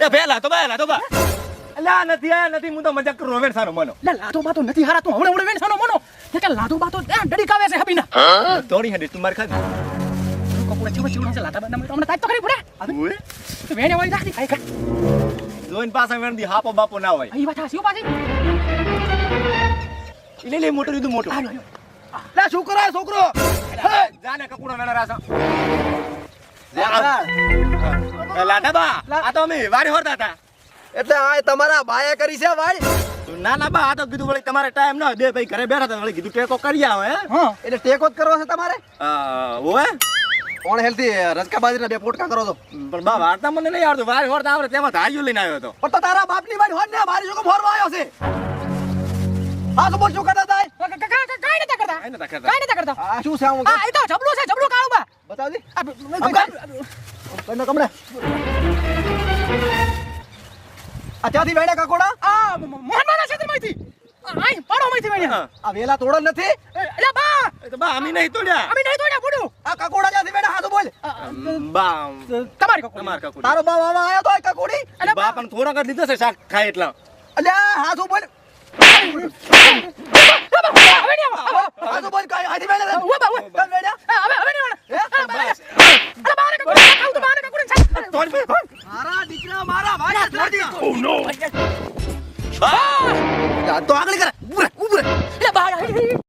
એ ભેલા તો બા અલ્યા નથી આ નથી હું તો મજાક કરું વેણ સાનો મનો લે લાતો બાતો નથી હારા તું હવડે હવડે વેણસાનો મનો કે લાતો બાતો ડડી કાવે છે હબીના થોડી હંડી તું માર ખાધી કપડા ચીવડા છે લાતા બંને તો કાઈ તો કરી પડે ઓય તો વેણે વાળી રાખી ખાઈ ખા જોઈન પાછા વેણ દી હાપો બાપો ના હોય અહીં વાત હાસી પાછી લે મોટું રીધું મોટું લે છોકરો જાને કકુડા વેણા રાસા લાટા બા આ તો અમે વાડી હોરતા હતા એટલે આ તમારા બાયા કરી છે ભાઈ ના ના બા આ તો કીધું વળી તમારે ટાઈમ ના બે ભાઈ ઘરે બેઠા હતા વળી કીધું ટેકો કરી આવે હા એટલે ટેકો જ કરવો છે તમારે ઓએ કોણ હેલ્થી રજકા બાજરીના બે પોટકા કરો તો પણ બા વાર્તા મને નહીં આવડતું વારી હોરતા આવડે તેમાં ધાર્યું લઈને આવ્યો હતો પણ તો તારા બાપની વાડી હોત ને મારી શું ફોરવા આવ્યો છે હા તો બોલ શું કરતા હતા કાઈ નતા કરતા કાઈ નતા કરતા આ શું છે આવું આ એ તો જબલું છે જબલું કાળું બા બતાવજી આ કમરે આ ત્યાંથી વેડા કકોડા મોહનવાના ક્ષેત્રમાંથી આઈ પાડોમાંથી વેણ્યા આ વેલા તોડો નથી એટલે બા એ તો બા અમે નહીં તોડ્યા અમે નહીં તોડ્યા ફૂડું આ કકોડા ત્યાંથી વેડા હા તો બોલ બા તમારી કોકો તમાર કકુડી તારો બાપ આવા આવ્યો તો કકોડી બા પણ થોડાક જ લીધો છે શાક ખાય એટલા અલ્યા હા તો બોલ હા તો બોલ કાઈ આથી વેડા કમ વેડા મારા દીકરા મારા ભાઈ છોડી ઓ નો બા તો આગળ કર ઉભરે એટલે બા